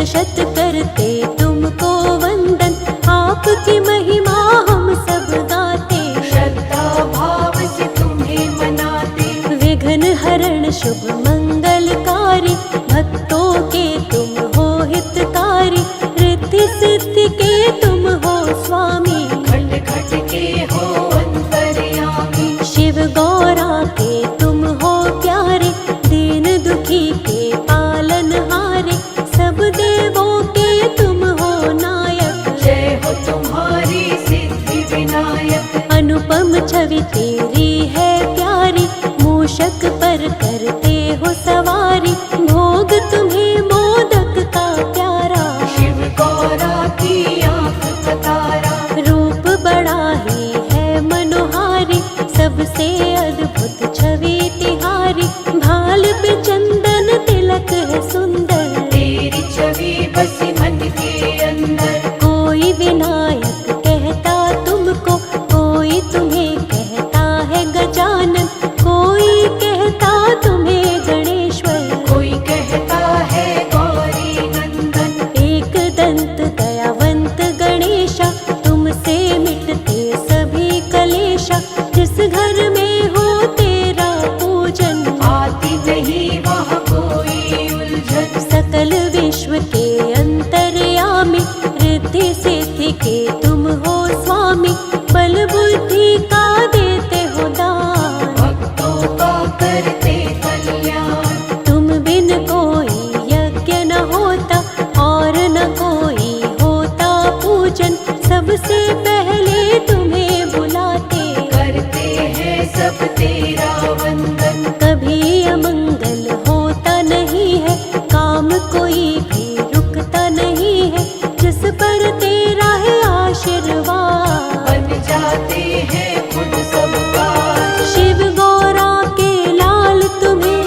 शत करते तुमको वंदन, आपकी महिमा हम सब गाते। श्रद्धा भाव से तुम्हें मनाते, विघ्न हरण शुभ मंगलकारी, भक्तों के तुम हो हितकारी। रिद्धि सिद्धि के तुम हो स्वामी, घट घट के हो अंतर्यामी। शिव गौरा के तुम हो प्यारे, दीन दुखी के पालनहारे। सब देवों के तुम हो नायक, जय हो तुम्हारी सिद्धि विनायक। अनुपम छवि तेरी है प्यारी, मूषक पर करते हो सवारी। भोग तुम्हें मोदक का प्यारा, शिव गौरा की आंख का तारा। रूप बड़ा ही है मनोहारी, सबसे अद्भुत छवि तिहारी। भाल पे चंदन तिलक है सुंदर, तेरी छवि बसी मन के अंदर। कोई विनायक कहता तुमको, कोई तुम्हें कहता है गजानन। कोई कहता तुम्हें गणेश्वर, कोई कहता है गौरी नंदन। एक दंत दयावंत गणेशा, तुमसे मिटते सभी कलेशा। जिस घर में हो तेरा पूजन, आती नहीं वहाँ कोई उलझन। सकल विश्व के अंतर्यामी। रिद्धि सिद्धि के तुम हो स्वामी, बल बुद्धि का देते हो दान। भक्तों का करते कल्याण। तुम बिन कोई यज्ञ न होता, और न कोई होता पूजन। सबसे पहले तुम्हें बुलाते, करते हैं सब तेरा वंदन। कभी अमंगल होता नहीं है, काम कोई भी रुकता नहीं है। जिस पर तेरा है आशीर्वाद, बन जाते हैं खुद सब काज। शिव गौरा के लाल तुम्हें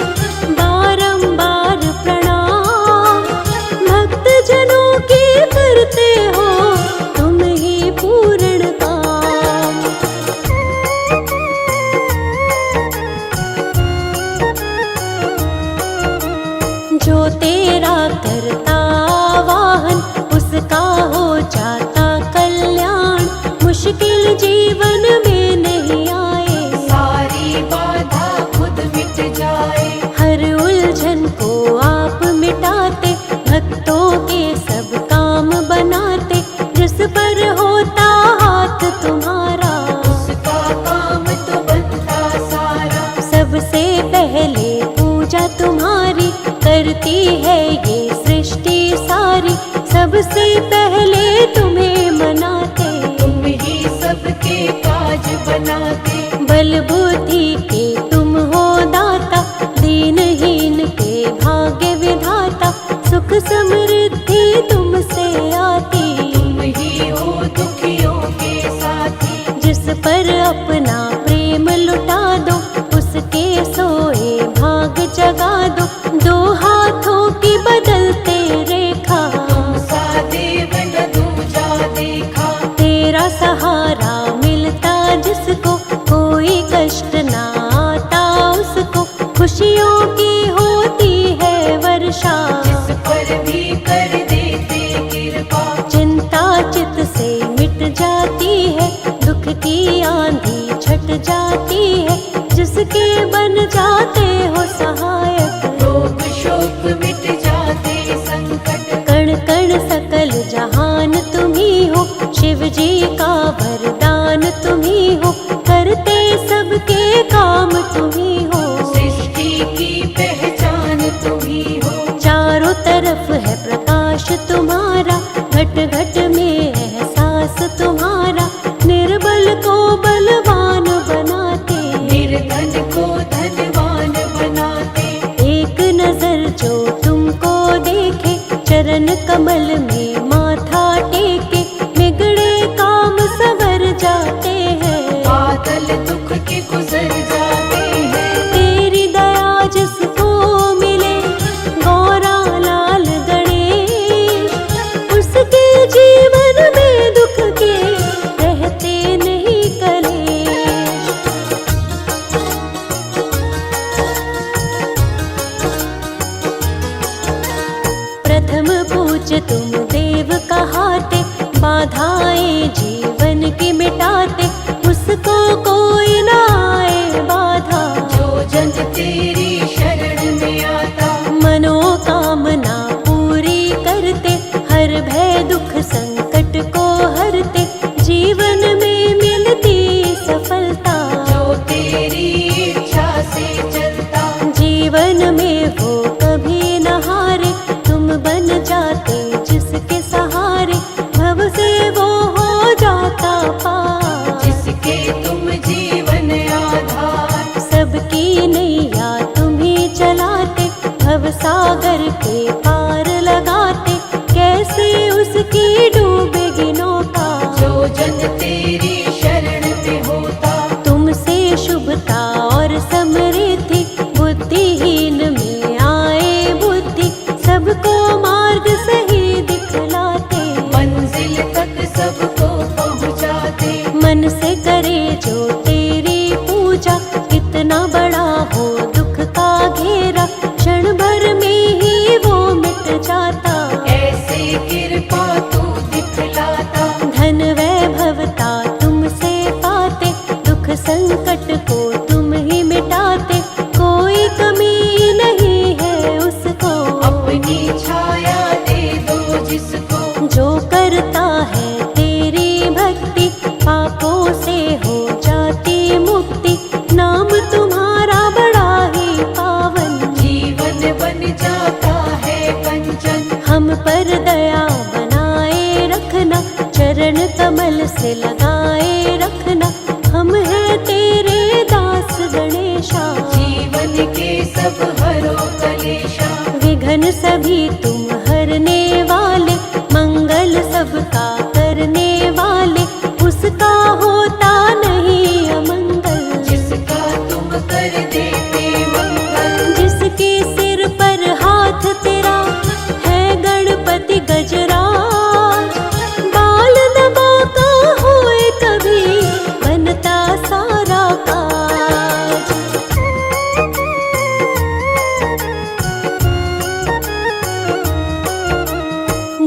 बारंबार प्रणाम। भक्त जनों की करते हो तुम ही पूर्ण काम। जो तेरा करता वाहन, उसका हो जाता कल्याण। मुश्किल जीवन में नहीं आए, सारी बाधा खुद मिट जाए। हर उलझन को आप मिटाते, भक्तों के सब काम बनाते। जिस पर होता हाथ तुम्हारा, उसका काम तो बनता सारा। सबसे पहले पूजा तुम्हारी, करती है ये सृष्टि सारी। सबसे पहले तुम्हें मनाते, तुम ही सबके काज बनाते। बल बुद्धि के तुम हो दाता, दीनहीन के भाग्य विधाता। सुख समृद्धि तुमसे आती, तुम ही हो दुखियों के साथी। जिस पर अपना प्रेम लुटा दो, उसके सोए भाग जगा दो। दो हाथों की बदलते रेखा, तुम सा देव न दूजा देखा। तेरा सहारा मिलता जिसको, कोई कष्ट ना आता उसको। खुशियों की होती है वर्षा, जिस पर भी कर देते कृपा। चिंता चित से मिट जाती है, दुख की आंधी छट जाती है। जिसके बन जाते हो सहायक, रोग शोक मिट जाते संकट। कण कण सकल जहान तुम ही हो, शिव जी का वरदान तुम ही हो। करते सबके काम तुम ही हो, सृष्टि की पहचान तुम ही हो। चारों तरफ है प्रकाश तुम्हारा, घट घट में एहसास तुम्हारा। निर्बल को बलवान बनाते, निर्धन को धनवान बनाते। एक नजर जो तुमको देखे, चरण कमल में माथा टेके। बिगड़े काम सवर जाते हैं, बादल दुख के गुजर जाते हैं। तेरी दया जिसको मिले, गौरा लाल गणेश। उसके जीवन में दुख के रहते नहीं कलेश। प्रथम पूजा पूज्य तुम देव कहाते, बाधाएं जीवन की मिटाते, उसको कोई ना आए बाधा। जो जन तेरी शरण में आता, मनोकामना पूरी करते, हर भय दुख संकट को हरते, जीवन में मिलती सफलता। जो तेरी इच्छा से चलता, जीवन में वो कभी न हारे, तुम बन जाते जिसके सहारे, भव से वो हो जाता पार। जिसके तुम जीवन आधार, सबकी नैया तुम ही चलाते, भव सागर के पार लगाते, कैसे उसकी डूबेगी नौका। जो जन तेरी शरण में होता, तुमसे शुभता और समृद्धि, बुद्धिहीन में आए बुद्धि, सबको मार्ग सही दिखलाते, मंजिल तक सबको पहुँचाते। मन से करे जो तेरी पूजा, कितना बड़ा हो दुख का घेरा, क्षण भर में ही वो मिट जाता। ऐसे कृपा तू दिखलाता, धन वैभवता तुमसे पाते, दुख संकट को तुम ही मिटाते, कोई कमी नहीं है उसको। अपनी छाया दे दो जिसको, जो करता है तेरी भक्ति, पापों से हो जाती मुक्ति, नाम तुम्हारा बड़ा ही पावन। जीवन बन जाता है कंचन। हम पर दया बनाए रखना, चरण कमल से लगाए रखना, हम हैं तेरे दास गणेशा। जीवन के सब हरो कलेशा, विघ्न सभी तुम हरने वाले, मंगल सबका करने वाले, उसका होता नहीं अमंगल। जिसका तुम कर देते मंगल, जिसके सिर पर हाथ तेरा है गणपति गजराज, बाल दबा का होए कभी बनता सारा काज।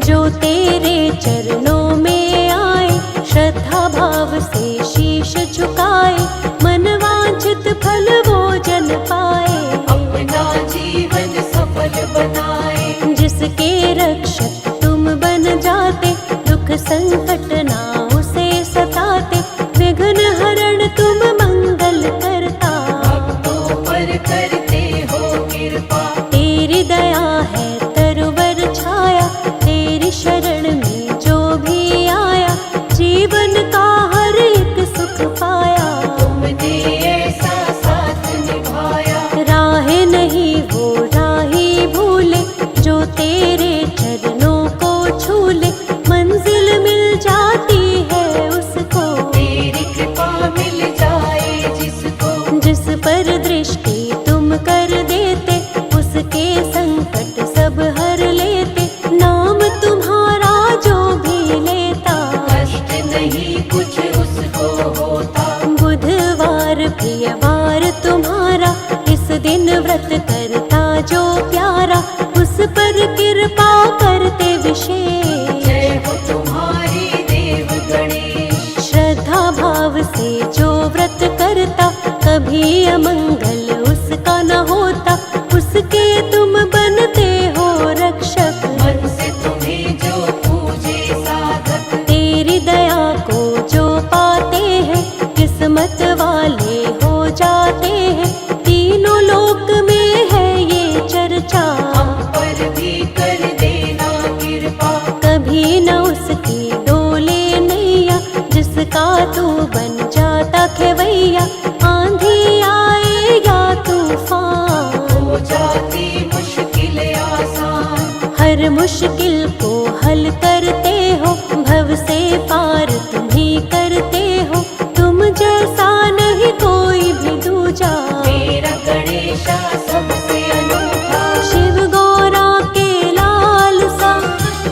जो तेरे चरणों में आए, श्रद्धा भाव से शीश झुकाए, मन वांछित फल वो जन पाए। अपना जीवन सफल बनाए। जिसके रक्षक तुम बन जाते, दुख संकट ना उसे सताते, विघ्न हरण तुम मंगल करता। भक्तों पर करते हो कृपा, तेरी दया है तरुवर छाया, तेरी शरण में जो भी आया, जीवन का हर एक सुख पाया। तुमने ऐसा साथ निभाया, राह नहीं वो राही भूले, जो तेरे चरणों को छूले, मंजिल मिल जाती है उसको। तेरी कृपा मिल जाए जिसको, जिस पर दृष्टि तुम कर देते, उसके संकट सब हर लेते, नाम तुम्हारा जो भी लेता। कष्ट नहीं कुछ उसको होता। बुधवार प्रियवार तुम्हारा, इस दिन व्रत करता जो प्यारा, उस पर कृपा करते विशेष। जय हो तुम्हारी देव गणेश। श्रद्धा भाव से जो व्रत करता, कभी अमंगल उसका न होता, उसके तुम बनते हो रक्षक। मन से तुम्हें जो पूजे साधक, तेरी दया को जो पाते हैं, किस्मत वाले हो जाते हैं, तीनों लोक में है ये चर्चा। हम पर भी कर देना कृपा, कभी न उसकी डोले नैया, जिसका तू बन जाता खेवैया, आंधी आए या तूफान, हो जाती मुश्किल आसान। हर मुश्किल को हल करते हो, भव से पार तुम ही करते हो, तुम जैसा नहीं कोई भी दूजा। मेरा गणेशा सबसे अनूठा, शिव गौरा के लाल सा,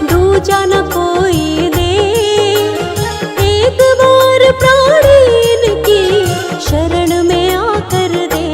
दूजा न कोई दे, एक बार प्राणी इनकी शरण में आकर दे।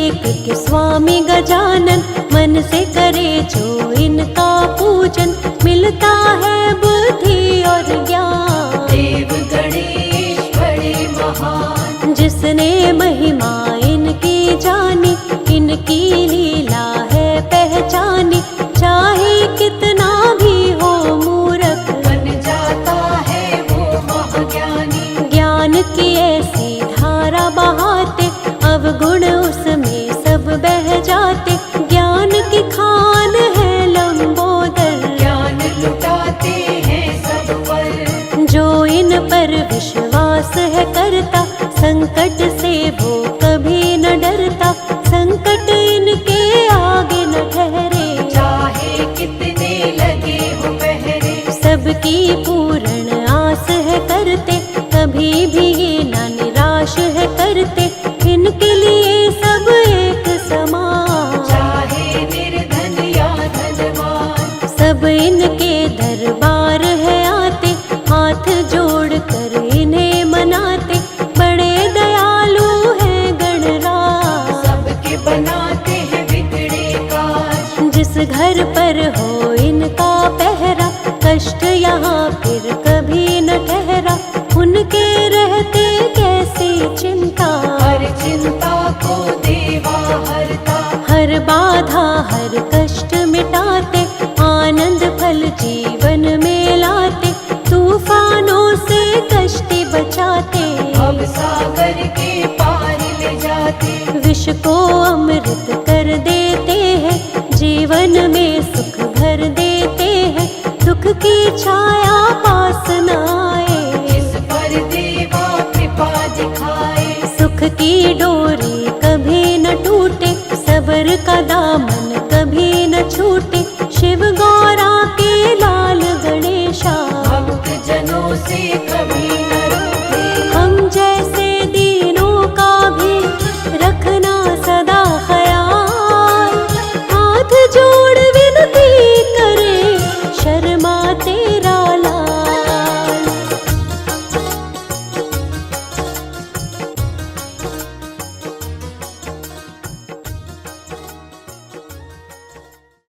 एक के स्वामी गजानन, मन से करे जो इनका पूजन, मिलता है बुद्धि और ज्ञान। देव गणेश बड़े महान, जिसने महिमा इनकी जानी, इनकी लीला है पहचानी, चाहे कितना भी हो मूर्ख बन जाता है वो महाज्ञानी। ज्ञान की ऐसी धारा बहाते, अवगुण उसमें सब बह जाते। ज्ञान की खान है लंबोदर, ज्ञान लुटाते हैं सब पर। जो इन पर विश्वास है करता, संकट से वो कभी न डरता। संकट इनके आगे न ठहरे, चाहे कितने लगे हो पहरे। सबकी पूर्ण आस है करते, कभी भी ये न निराश है करते। इनके लिए सब एक समान, चाहे निर्धन या धनवान। सब इनके दरबार है आते, हाथ जोड़ कर इन्हें मनाते। बड़े दयालु हैं गणराज, सबके बनाते हैं बिगड़े काज। जिस घर पर हो इनका पहरा, कष्ट यहाँ फिर कभी न ठहरा। उनके रहते कैसी चिंता, हर चिंता को देवा हरता। हर बाधा हर कष्ट मिटाते, आनंद फल जीवन में लाते। तूफानों से कष्टी बचाते, अब सागर के पार ले जाते। विष को अमृत कर देते हैं, जीवन में सुख भर देते हैं। दुख की छाया पास न आए, जिस पर देवा कृपा दिखाए। सुख की डोरी कभी न टूटे, सब्र का दामन कभी न छूटे। शिव गौरा के लाल गणेशा, भक्त जनों से